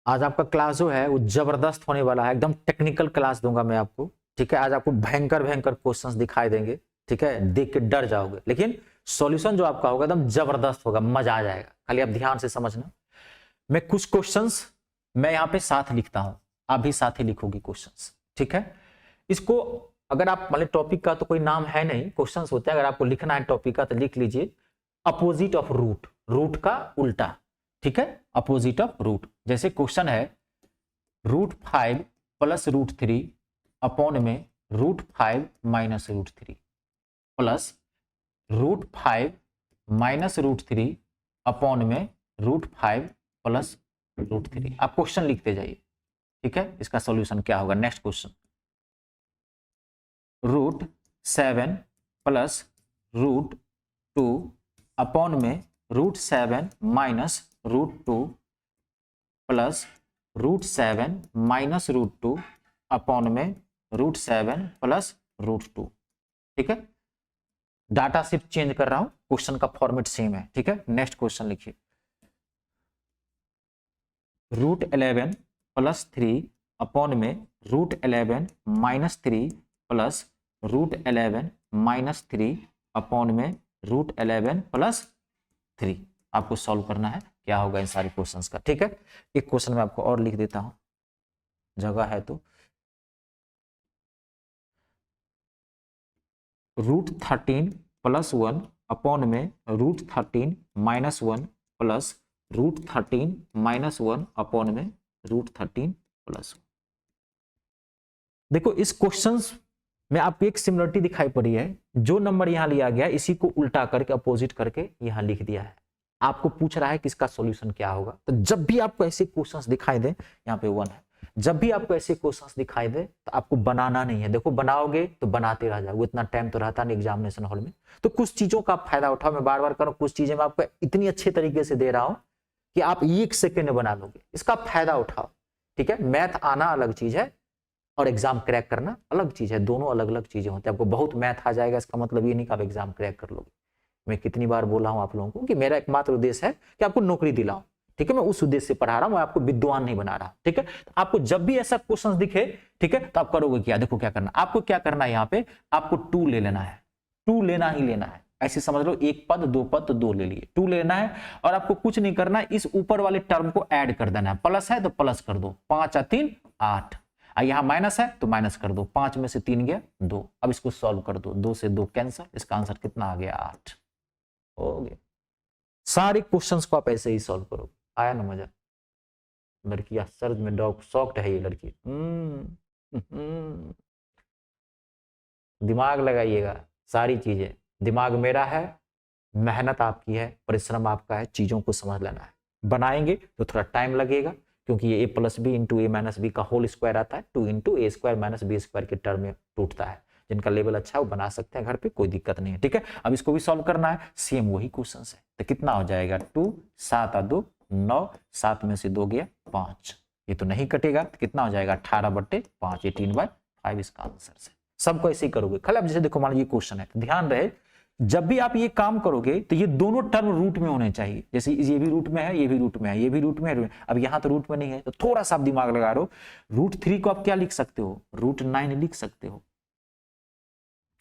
आज आपका क्लास जो है वो जबरदस्त होने वाला है, एकदम टेक्निकल क्लास दूंगा मैं आपको। ठीक है, आज आपको भयंकर भयंकर क्वेश्चंस दिखाई देंगे। ठीक है, देख के डर जाओगे, लेकिन सॉल्यूशन जो आपका होगा एकदम जबरदस्त होगा, मजा आ जाएगा। खाली आप ध्यान से समझना। मैं कुछ क्वेश्चंस मैं यहाँ पे साथ लिखता हूं, आप भी साथ ही लिखोगे क्वेश्चंस। ठीक है, इसको अगर आप मान टॉपिक का तो कोई नाम है नहीं, क्वेश्चंस होते हैं। अगर आपको लिखना है टॉपिक का तो लिख लीजिए अपोजिट ऑफ रूट, रूट का उल्टा। ठीक है, अपोजिट ऑफ रूट। जैसे क्वेश्चन है √5 प्लस √3 अपॉन में √5 माइनस √3 प्लस √5 माइनस √3 अपॉन में √5 प्लस √3। आप क्वेश्चन लिखते जाइए। ठीक है, इसका सॉल्यूशन क्या होगा। नेक्स्ट क्वेश्चन √7 प्लस √2 अपॉन में √7 माइनस √2 प्लस √7 माइनस √2 अपॉन में √7 प्लस √2। ठीक है, डाटा सिर्फ चेंज कर रहा हूं, क्वेश्चन का फॉर्मेट सेम है। ठीक है, नेक्स्ट क्वेश्चन लिखिए √11 प्लस 3 अपॉन में √11 माइनस 3 प्लस √11 माइनस 3 अपॉन में √11 प्लस 3। आपको सॉल्व करना है, क्या होगा इन सारे क्वेश्चंस का। ठीक है, एक क्वेश्चन में आपको और लिख देता हूं, जगह है तो √13 प्लस 1 अपॉन में √13 माइनस 1 प्लस √13 माइनस 1 अपॉन में √13 प्लस 1। देखो इस क्वेश्चंस में आपको एक सिमिलरिटी दिखाई पड़ी है। जो नंबर यहां लिया गया इसी को उल्टा करके अपोजिट करके यहां लिख दिया है। आपको पूछ रहा है कि इसका सॉल्यूशन क्या होगा। तो जब भी आपको ऐसे क्वेश्चंस दिखाई दे, यहाँ पे 1 है, जब भी आपको ऐसे क्वेश्चंस दिखाई दे तो आपको बनाना नहीं है। देखो बनाओगे तो बनाते रह जाओगे, इतना टाइम तो रहता नहीं एग्जामिनेशन हॉल में। तो कुछ चीजों का फायदा उठाओ। मैं बार बार करूं, कुछ चीजें मैं आपको इतनी अच्छे तरीके से दे रहा हूं कि आप 1 सेकेंड में बना लोगे। इसका फायदा उठाओ। ठीक है, मैथ आना अलग चीज है और एग्जाम क्रैक करना अलग चीज है, दोनों अलग अलग चीजें होती है। आपको बहुत मैथ आ जाएगा इसका मतलब ये नहीं कि आप एग्जाम क्रैक कर लोगे। मैं कितनी बार बोला हूं आप लोगों को कि मेरा एकमात्र उद्देश्य है कि आपको नौकरी दिलाऊं। ठीक है, मैं उस उद्देश्य से पढ़ा रहा हूं, मैं आपको विद्वान नहीं बना रहा। ठीक है, तो आपको जब भी ऐसा क्वेश्चन दिखे, ठीक है, तो आप करोगे क्या। देखो क्या करना, आपको क्या करना है, यहाँ पे आपको 2 ले लेना है। 2 लेना ही लेना है, ऐसे समझ लो, 1 पद 2 पद तो 2 ले लिए, 2 लेना है। और आपको कुछ नहीं करना है, इस ऊपर वाले टर्म को ऐड कर देना है। प्लस है तो प्लस कर दो, 5 और 3 8। यहां माइनस है तो माइनस कर दो, 5 में से 3 गया 2। अब इसको सॉल्व कर दो, 2 से 2 कैंसिल, इसका आंसर कितना आ गया 8 हो गया। सारे क्वेश्चंस को आप ऐसे ही सॉल्व करो। आया ना मजा। लड़कियां सर्द में डॉग सॉफ्ट है ये लड़की। दिमाग लगाइएगा, सारी चीजें। दिमाग मेरा है, मेहनत आपकी है, परिश्रम आपका है, चीजों को समझ लेना है। बनाएंगे तो थोड़ा टाइम लगेगा, क्योंकि ये a plus B into A minus B का होल स्क्वायर आता है, 2 into A square minus B square के टर्म में टूटता है। जिनका लेवल अच्छा है वो बना सकते हैं घर पे, कोई दिक्कत नहीं है। ठीक है, अब इसको भी सॉल्व करना है, सेम वही क्वेश्चन है। तो कितना हो जाएगा 2 7 और 2 9, 7 में से 2 गया 5। ये तो नहीं कटेगा, तो कितना हो जाएगा 18/5, 18/5 इसका आंसर है। सबको ऐसे ही करोगे। खाली अब जैसे देखो, मान लीजिए क्वेश्चन है, ध्यान रहे जब भी आप ये काम करोगे तो ये दोनों टर्म रूट में होने चाहिए। जैसे ये भी रूट में है, ये भी रूट में है, ये भी रूट में है। अब यहां तो रूट में नहीं है, तो थोड़ा सा आप दिमाग लगा रहे हो। √3 को आप क्या लिख सकते हो, √9 लिख सकते हो,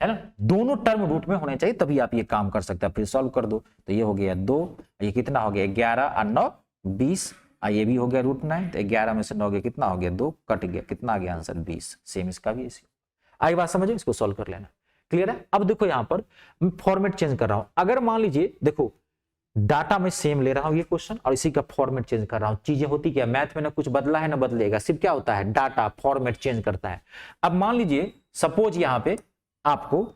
है ना। दोनों टर्म रूट में होने चाहिए, तभी आप ये काम कर सकते हैं। फिर सॉल्व कर दो, तो ये हो गया 2, ये कितना हो गया 11 और 9 20, ये भी हो गया √9। तो 11 में से 9 गया, कितना हो गया 2, कट गया, कितना आ गया आंसर 20। सेम इसका भी इसी। आगे बात समझो, इसको सॉल्व कर लेना। क्लियर है। अब देखो यहां पर मैं फॉर्मेट चेंज कर रहा हूं। अगर मान लीजिए देखो डाटा में सेम ले रहा हूं ये क्वेश्चन, और इसी का फॉर्मेट चेंज कर रहा हूं। चीजें होती क्या, मैथ में ना कुछ बदला है ना बदलेगा, सिर्फ क्या होता है डाटा फॉर्मेट चेंज करता है। अब मान लीजिए सपोज यहां पे आपको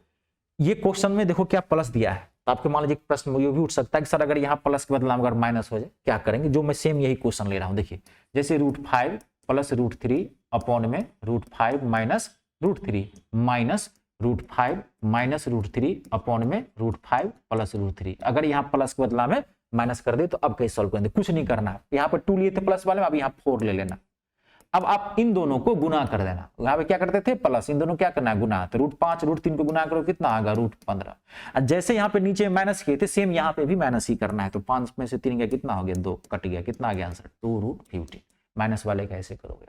ये क्वेश्चन में देखो क्या प्लस दिया है, तो आपके मान लीजिए प्रश्न ये भी उठ सकता है कि सर अगर यहाँ प्लस के बदला अगर माइनस हो जाए क्या करेंगे। जो मैं सेम यही क्वेश्चन ले रहा हूं, देखिए जैसे √5 प्लस √3 अपॉन में √5 माइनस √3 माइनस √5 माइनस √3 अपॉन में √5 प्लस √3। अगर यहाँ प्लस के बदला में माइनस कर दे तो अब कैसे सॉल्व करेंगे, कुछ नहीं करना है। यहाँ पर 2 लिए थे प्लस वाले में, अब यहाँ 4 ले लेना। अब आप इन दोनों को गुना कर देना। यहाँ पे क्या करते थे प्लस, इन दोनों क्या करना है गुना। तो √5 √3 को गुना करो, कितना आएगा √15। जैसे यहाँ पे नीचे माइनस किए थे, सेम यहाँ पे भी माइनस ही करना है। तो 5 में से 3 गया, कितना हो गया 2, कट गया, कितना आ गया आंसर 2√15। माइनस वाले का ऐसे करोगे।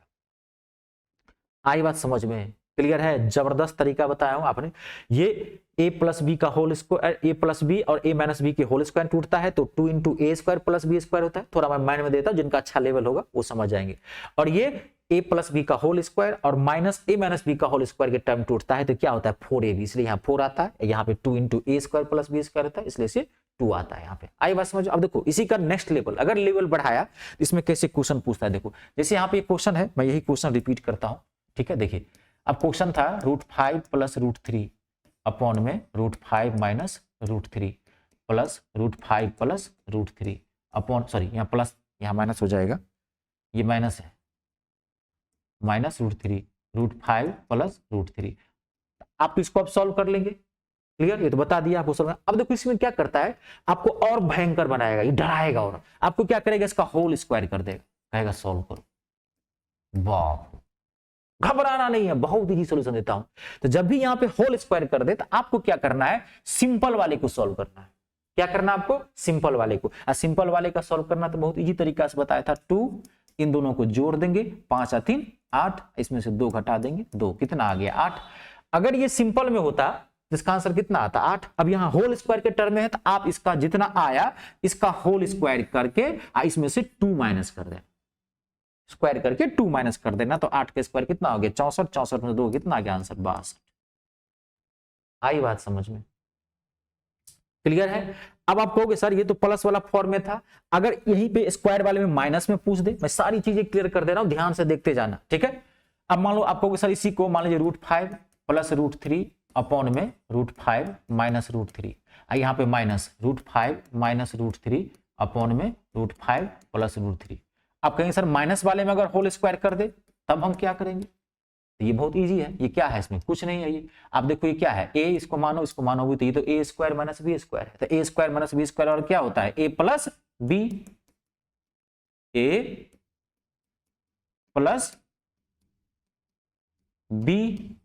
आई बात समझ में? क्लियर है? जबरदस्त तरीका बताया हूं आपने। ये a प्लस बी का whole square, a plus B और a माइनस बी के होल स्क्वायर टूटता है तो 2 into A square plus B square होता है। थोड़ा मैं माइंड में देता हूं, जिनका अच्छा लेवल होगा वो समझ जाएंगे। और ये a प्लस बी का होल स्क्वायर और माइनस a माइनस बी का होल स्क्वायर के टर्म टूटता है तो क्या होता है 4ab, इसलिए यहाँ 4 आता है। यहाँ पे 2 into A square plus B square होता है, इसलिए से 2 आता है यहाँ पे। आई बात समझ? अब देखो इसी का नेक्स्ट लेवल, अगर लेवल बढ़ाया इसमें कैसे क्वेश्चन पूछता है। देखो जैसे यहाँ पे क्वेश्चन है, मैं यही क्वेश्चन रिपीट करता हूँ, ठीक है। देखिए अब क्वेश्चन था √5 प्लस √3 अपॉन में √5 minus √3 plus √5 plus √3 upon, sorry यहाँ प्लस यहाँ माइनस हो जाएगा, ये माइनस है, माइनस √3 √5 प्लस √3। आप इसको अब सॉल्व कर लेंगे। क्लियर? ये तो बता दिया आपको सॉल्व। अब देखो इसमें क्या करता है, आपको और भयंकर बनाएगा, ये डराएगा और आपको क्या करेगा, इसका होल स्क्वायर कर देगा, कहेगा सॉल्व करो। बाप, घबराना नहीं है, बहुत इजी सॉल्यूशन देता हूं। तो जब भी यहां पे होल स्क्वायर कर दे तो आपको क्या करना है, सिंपल वाले को सॉल्व करना है। क्या करना है आपको? सिंपल वाले को। सिंपल वाले का सॉल्व करना तो बहुत इजी तरीका से बताया था। 2 इन दोनों को जोड़ देंगे, 5 और 3 8, इसमें से 2 घटा देंगे, 2 कितना आ गया 8। अगर ये सिंपल में होता जिसका आंसर कितना आता 8। अब यहाँ होल स्क्वायर के टर्म में है तो आप इसका जितना आया इसका होल स्क्वायर करके इसमें से 2 माइनस कर देना, स्क्वायर करके 2 माइनस कर देना, तो 8 का स्क्वायर कितना हो गया 64, 64 में 2 कितना आ गया आंसर 62। आई बात समझ में? क्लियर है? अब आप कहोगे सर ये तो प्लस वाला फॉर्म में था, अगर यहीं पे स्क्वायर वाले में माइनस में पूछ दे, मैं सारी चीजें क्लियर कर दे रहा हूं, ध्यान से देखते जाना, ठीक है। अब मान लो आप कहोगे सर इसी को मान लीजिए √5 प्लस √3 अपॉन में √5 माइनस √3, यहाँ पे माइनस √5 माइनस √3 अपॉन में √5 प्लस √3। आप कहेंगे सर माइनस वाले में अगर होल स्क्वायर कर दे तब हम क्या करेंगे, तो ये बहुत इजी है। ये क्या है, इसमें कुछ नहीं है। ये आप देखो ये क्या है, a इसको मानो तो ये तो a square minus B square है, तो a square minus B square और क्या होता है a plus B, a plus B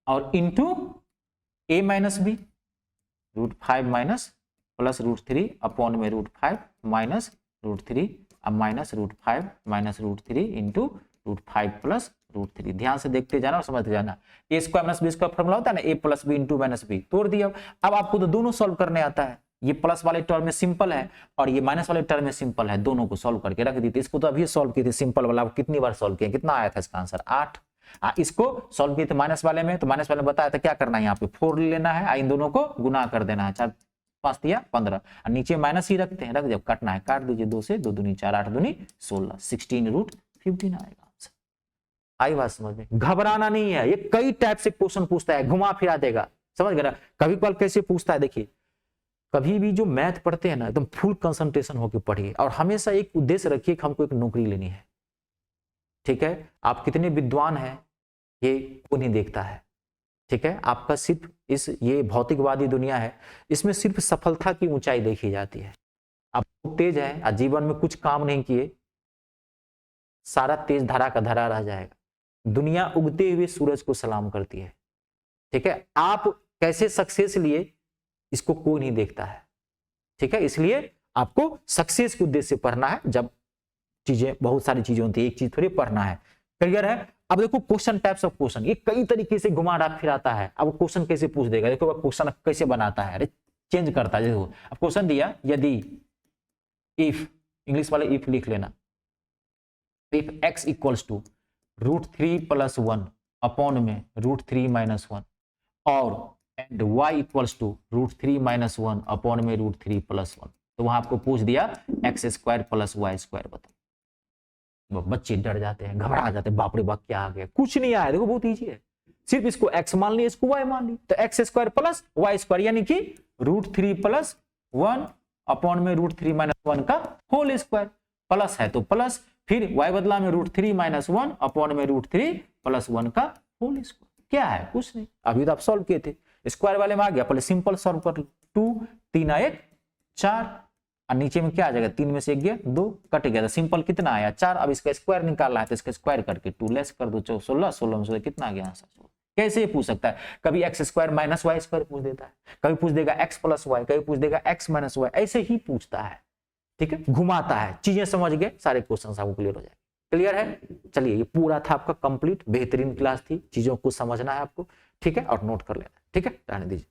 और into a minus B, √5 minus plus √3 upon में √5 माइनस √3 अब माइनस √5 माइनस √3 इंटू √5 प्लस √3। ध्यान से देखते जाना और समझते जाना। a square minus B square formula होता है ना, a plus B into minus B, तोड़ दिया। अब आपको तो दोनों सॉल्व करने आता है, ये प्लस वाले टर्म में सिंपल है और ये माइनस वाले टर्म में सिंपल है, दोनों को सॉल्व करके रख दी थी। इसको तो अभी सॉल्व किए थे सिंपल वाला, कितनी बार सॉल्व किए, कितना आया था इसका आंसर 8। इसको सॉल्व किए थे माइनस वाले में, तो माइनस वाले में बताया था क्या करना है, यहाँ पे 4 लेना है, इन दोनों को गुना कर देना है, 4 5 दिया 15, और नीचे माइनस ही रखते हैं, रख जब काटना है काट दीजिए, 2 से 2 दूनी 4 8 दूनी 16, 16√15 आएगा आंसर। आई बात समझ में? घबराना नहीं है, ये कई टाइप से क्वेश्चन पूछता है, घुमा फिरा देगा, समझ गए ना। कभी कल कैसे पूछता है, देखिए कभी भी जो मैथ पढ़ते हैं ना एकदम फुल कंसंट्रेशन होकर पढ़िए और हमेशा एक उद्देश्य रखिए कि हमको एक नौकरी लेनी है, ठीक है। आप कितने विद्वान हैं ये कोई नहीं देखता है, ठीक है। आपका सिर्फ ये भौतिकवादी दुनिया है, इसमें सिर्फ सफलता की ऊंचाई देखी जाती है। आप तेज हैं और जीवन में कुछ काम नहीं किए, सारा तेज धरा का धरा रह जाएगा। दुनिया उगते हुए सूरज को सलाम करती है, ठीक है। आप कैसे सक्सेस लिए इसको कोई नहीं देखता है, ठीक है। इसलिए आपको सक्सेस के उद्देश्य से पढ़ना है। जब चीजें बहुत सारी चीजें होती है, एक चीज थोड़ी पढ़ना है। क्लियर है? अब देखो क्वेश्चन टाइप्स ऑफ क्वेश्चन, ये कई तरीके से घुमा फिराता है। अब क्वेश्चन कैसे पूछ देगा, देखो क्वेश्चन कैसे बनाता है, अरे चेंज करता है। देखो अब क्वेश्चन दिया, यदि इफ, इंग्लिश वाले इफ लिख लेना, if x equals to √3 + 1 upon में √3 - 1 और and y equals to √3 - 1 upon में √3 + 1, तो वहां आपको पूछ दिया x² + y², बताओ। बच्चे डर जाते हैं, घबरा जाते हैं, बाप रे बाप क्या आ गया, कुछ नहीं आया। देखो बहुत इजी है, सिर्फ इसको x मान लिया, इसको y मान लिया, तो x² + y² यानी कि √3 + 1 अपॉन में √3 - 1 का होल स्क्वायर, प्लस है तो प्लस, फिर y बदला में √3 - 1 अपॉन में √3 + 1 का होल स्क्वायर। क्या है, कुछ नहीं। अभी तो आप सॉल्व किए थे, स्क्वायर वाले में आ गया, पहले सिंपल सॉल्व कर लो। 2 3 1 4 और नीचे में क्या आ जाएगा, 3 में से 1 गया 2 कट गया, तो सिंपल कितना आया 4। अब इसका स्क्वायर निकालना है तो इसका स्क्वायर करके 2 लेस कर दो, 16 16 में से कितना आ गया आंसर। कैसे ये पूछ सकता है, कभी x² - y² पूछ देता है, कभी पूछ देगा x + y, कभी पूछ देगा x - y, ऐसे ही पूछता है। ठीक है, घुमाता है, चीजें समझ गए, सारे क्वेश्चन आपको क्लियर हो जाए। क्लियर है? चलिए, ये पूरा था आपका कंप्लीट, बेहतरीन क्लास थी, चीजों को समझना है आपको, ठीक है, और नोट कर लेना, ठीक है, रहने दीजिए।